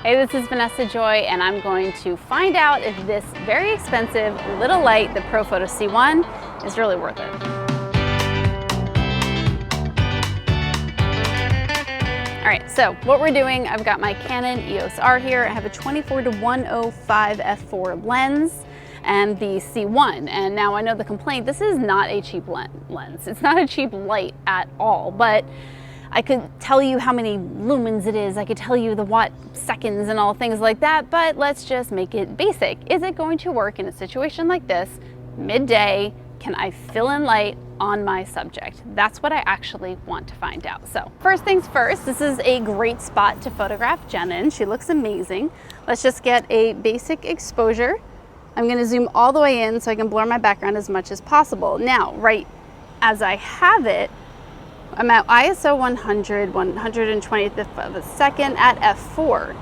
Hey, this is Vanessa Joy, and I'm going to find out if this very expensive little light, the Profoto C1, is really worth it. All right, so what we're doing, I've got my Canon EOS R here. I have a 24-105 f4 lens and the C1. And now I know the complaint, this is not a cheap lens. It's not a cheap light at all, but I could tell you how many lumens it is. I could tell you the watt seconds and all things like that, but let's just make it basic. Is it going to work in a situation like this, midday? Can I fill in light on my subject? That's what I actually want to find out. So first things first, this is a great spot to photograph Jen in. She looks amazing. Let's just get a basic exposure. I'm gonna zoom all the way in so I can blur my background as much as possible. Now, right as I have it, I'm at ISO 100, 120th of a second at f4.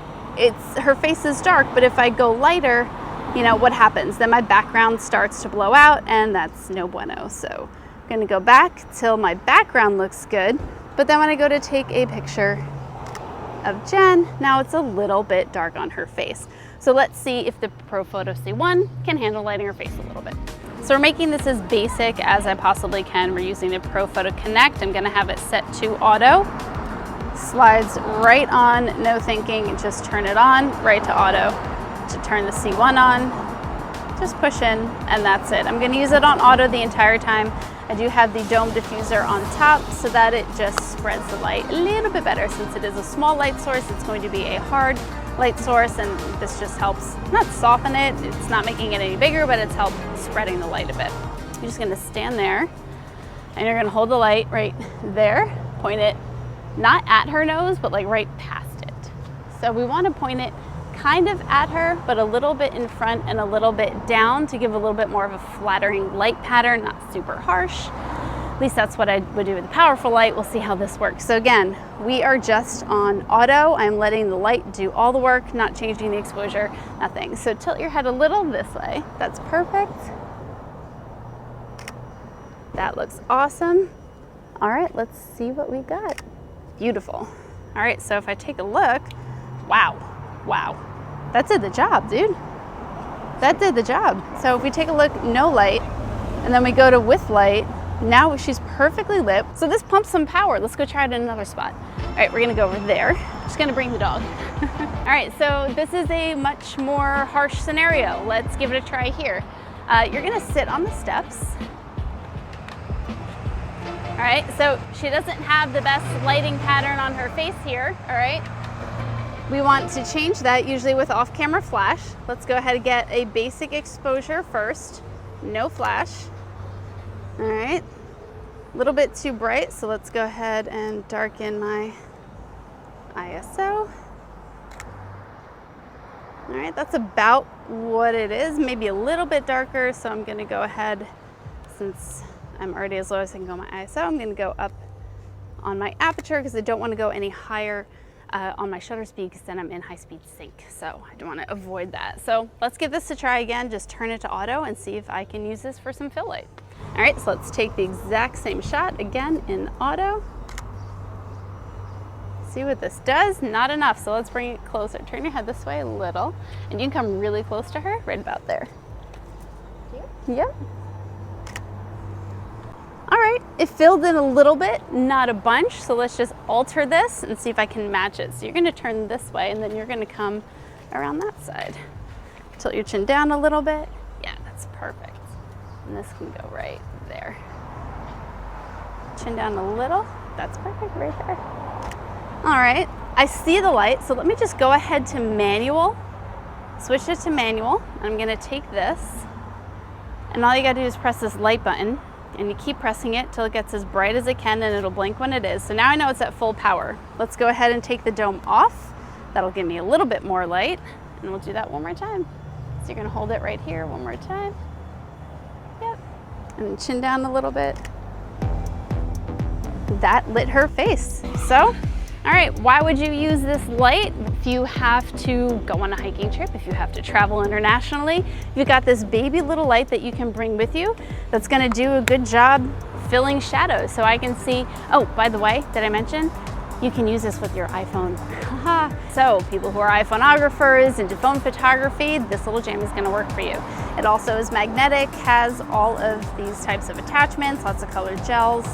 Her face is dark, but if I go lighter, you know, what happens? Then my background starts to blow out, and that's no bueno. So I'm gonna go back till my background looks good, but then when I go to take a picture of Jen, now it's a little bit dark on her face. So let's see if the Profoto C1 can handle lighting her face a little bit. So we're making this as basic as I possibly can. We're using the Profoto Connect. I'm gonna have it set to auto. Slides right on, no thinking, and just turn it on, right to auto. To turn the C1 on, just push in, and that's it. I'm gonna use it on auto the entire time. I do have the dome diffuser on top so that it just spreads the light a little bit better. Since it is a small light source, it's going to be a hard light source, and this just helps not soften it. It's not making it any bigger, but it's helped spreading the light a bit. You're just gonna stand there, and you're gonna hold the light right there, point it not at her nose, but like right past it. So we wanna point it kind of at her, but a little bit in front and a little bit down to give a little bit more of a flattering light pattern, not super harsh. At least that's what I would do with the powerful light. We'll see how this works. So again, we are just on auto. I'm letting the light do all the work, not changing the exposure, nothing. So tilt your head a little this way. That's perfect. That looks awesome. All right, let's see what we got. Beautiful. All right, so if I take a look, wow. That did the job, dude. That did the job. So if we take a look, no light, and then we go to with light, now she's perfectly lit. So this pumps some power. Let's go try it in another spot. All right, we're gonna go over there. Just gonna bring the dog. All right, so this is a much more harsh scenario. Let's give it a try here. You're gonna sit on the steps. All right, so she doesn't have the best lighting pattern on her face here, all right? We want to change that usually with off-camera flash. Let's go ahead and get a basic exposure first. No flash. All right, a little bit too bright, so let's go ahead and darken my ISO. All right, that's about what it is, maybe a little bit darker, so I'm gonna go ahead, since I'm already as low as I can go on my ISO, I'm gonna go up on my aperture because I don't wanna go any higher on my shutter speed, because then I'm in high-speed sync, so I don't want to avoid that. So let's give this a try again. Just turn it to auto and see if I can use this for some fill light. All right, so let's take the exact same shot again in auto. See what this does. Not enough, so let's bring it closer. Turn your head this way a little, and you can come really close to her, right about there. Here? Yep. All right, it filled in a little bit, not a bunch, so let's just alter this and see if I can match it. So you're gonna turn this way, and then you're gonna come around that side. Tilt your chin down a little bit. Yeah, that's perfect. And this can go right there. Chin down a little. That's perfect right there. All right, I see the light, so let me just go ahead to manual. Switch it to manual. I'm gonna take this, and all you gotta do is press this light button, and you keep pressing it till it gets as bright as it can, and it'll blink when it is. So now I know it's at full power. Let's go ahead and take the dome off. That'll give me a little bit more light, and we'll do that one more time. So you're gonna hold it right here one more time. Yep, and chin down a little bit. That lit her face. So, all right, why would you use this light? If you have to go on a hiking trip, if you have to travel internationally, you've got this baby little light that you can bring with you that's gonna do a good job filling shadows. So I can see, oh, by the way, did I mention? you can use this with your iPhone. So people who are iphonographers into phone photography, this little jam is gonna work for you. It also is magnetic, has all of these types of attachments, lots of colored gels,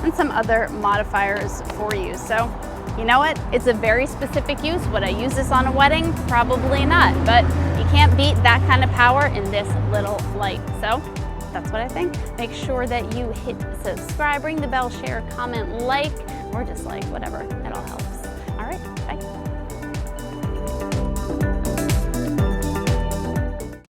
and some other modifiers for you. So, you know what? It's a very specific use. Would I use this on a wedding? Probably not, but you can't beat that kind of power in this little light. So that's what I think. Make sure that you hit subscribe, ring the bell, share, comment, like, or dislike, whatever. It all helps. All right, bye.